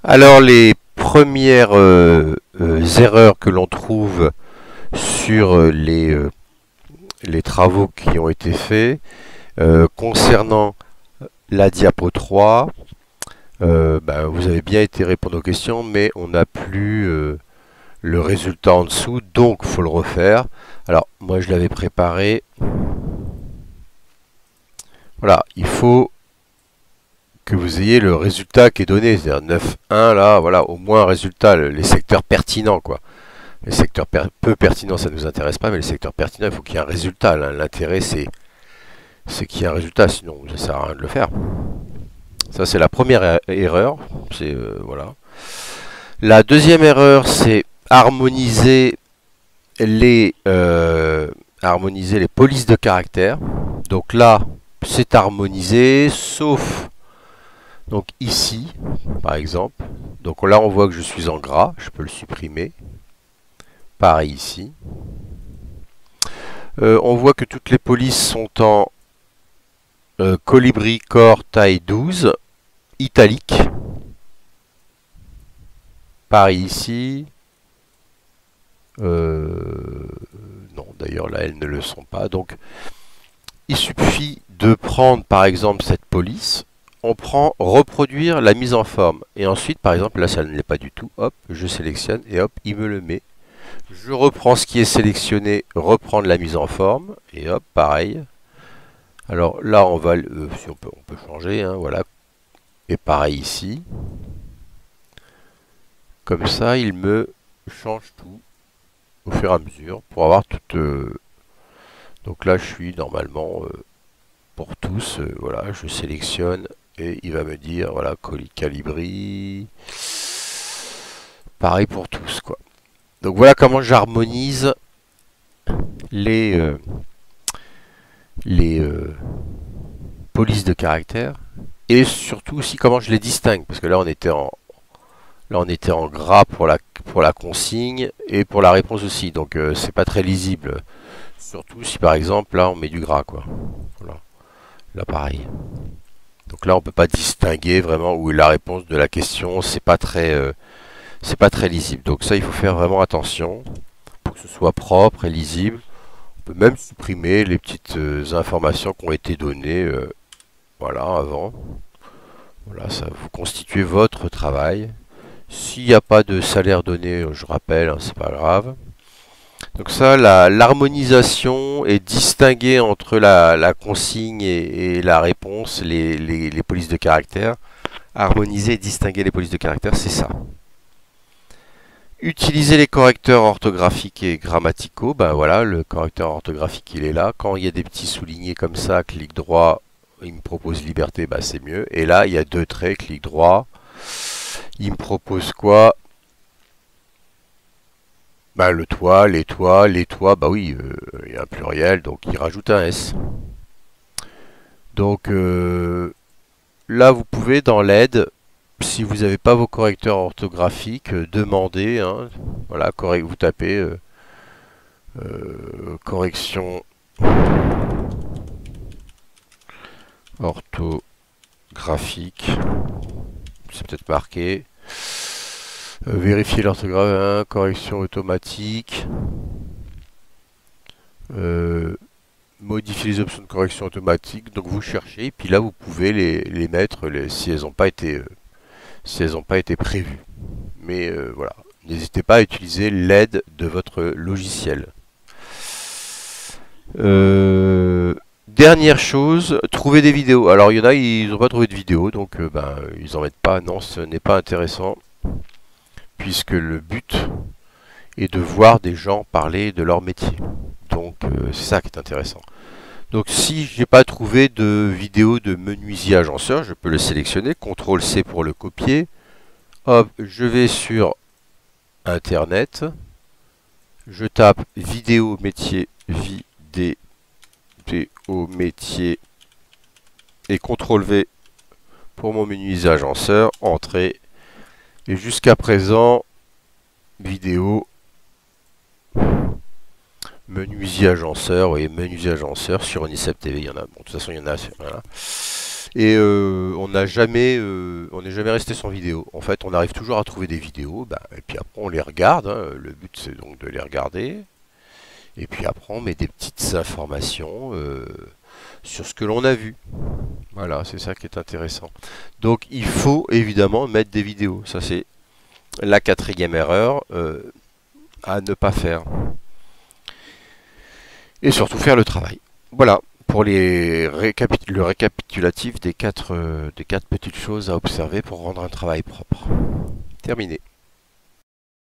Alors les premières erreurs que l'on trouve sur les travaux qui ont été faits concernant la diapo 3, vous avez bien été répondre aux questions, mais on n'a plus le résultat en dessous, donc il faut le refaire. Alors moi je l'avais préparé. Voilà, il faut que vous ayez le résultat qui est donné, c'est-à-dire 9,1 là, voilà, au moins un résultat, les secteurs pertinents quoi. Les secteurs peu pertinents, ça ne nous intéresse pas, mais les secteurs pertinents, il faut qu'il y ait un résultat. L'intérêt, c'est qu'il y ait un résultat, sinon ça ne sert à rien de le faire. Ça, c'est la première erreur. C'est voilà. La deuxième erreur, c'est harmoniser les polices de caractère. Donc là, c'est harmonisé, sauf donc ici, par exemple. Donc là, on voit que je suis en gras. Je peux le supprimer. Pareil ici. On voit que toutes les polices sont en colibri corps taille 12, italique. Pareil ici. Non, d'ailleurs là elles ne le sont pas. Donc il suffit de prendre par exemple cette police. On prend reproduire la mise en forme. Et ensuite par exemple là ça ne l'est pas du tout. Hop, je sélectionne et hop, il me le met. Je reprends ce qui est sélectionné, reprendre la mise en forme. Et hop, pareil. Alors là on va, si on peut changer, hein, voilà. Et pareil ici. Comme ça il me change tout au fur et à mesure pour avoir toute... donc là je suis normalement pour tous, voilà, je sélectionne et il va me dire, voilà, calibri, pareil pour tous quoi. Donc voilà comment j'harmonise les, les polices de caractère et surtout aussi comment je les distingue, parce que là on était en gras pour la consigne et pour la réponse aussi, donc c'est pas très lisible. Surtout si par exemple là on met du gras quoi. Voilà. Là pareil. Donc là on peut pas distinguer vraiment où est la réponse de la question, c'est pas très lisible. Donc ça il faut faire vraiment attention pour que ce soit propre et lisible. On peut même supprimer les petites informations qui ont été données voilà avant. Voilà, ça vous constituez votre travail. S'il n'y a pas de salaire donné, je rappelle, hein, c'est pas grave. Donc ça, l'harmonisation est distinguée entre la consigne et la réponse, les polices de caractère. Harmoniser et distinguer les polices de caractère, c'est ça. Utiliser les correcteurs orthographiques et grammaticaux. Ben voilà, le correcteur orthographique, il est là. Quand il y a des petits soulignés comme ça, clic droit, il me propose liberté, ben c'est mieux. Et là, il y a deux traits, clic droit. Il me propose quoi? Bah, le toit, les toits, bah oui, il y a un pluriel, donc il rajoute un S. Donc là, vous pouvez dans l'aide, si vous n'avez pas vos correcteurs orthographiques, demander, hein, voilà, vous tapez correction orthographique, c'est peut-être marqué. Vérifier l'orthographe, hein, correction automatique. Modifier les options de correction automatique. Donc vous cherchez, et puis là vous pouvez les mettre si elles n'ont pas été prévues. Mais voilà, n'hésitez pas à utiliser l'aide de votre logiciel. Dernière chose, trouver des vidéos. Alors il y en a, ils n'ont pas trouvé de vidéo, donc ils en mettent pas. Non, ce n'est pas intéressant, puisque le but est de voir des gens parler de leur métier. Donc c'est ça qui est intéressant. Donc si j'ai pas trouvé de vidéo de menuisier agenceur, je peux le sélectionner, CTRL C pour le copier. Hop, je vais sur internet, je tape vidéo métier, vidéo métier et CTRL V pour mon menuisier agenceur, entrée. Et jusqu'à présent, vidéo menuisier agenceur, oui, menuisier agenceur sur Unicep TV, il y en a. Bon, de toute façon, il y en a. Voilà. Et on n'est jamais resté sans vidéo. En fait, on arrive toujours à trouver des vidéos, bah, et puis après on les regarde, hein. Le but c'est donc de les regarder. Et puis après on met des petites informations sur ce que l'on a vu. Voilà, c'est ça qui est intéressant. Donc il faut évidemment mettre des vidéos. Ça c'est la quatrième erreur à ne pas faire. Et surtout faire le travail. Voilà pour le récapitulatif des quatre petites choses à observer pour rendre un travail propre. Terminé.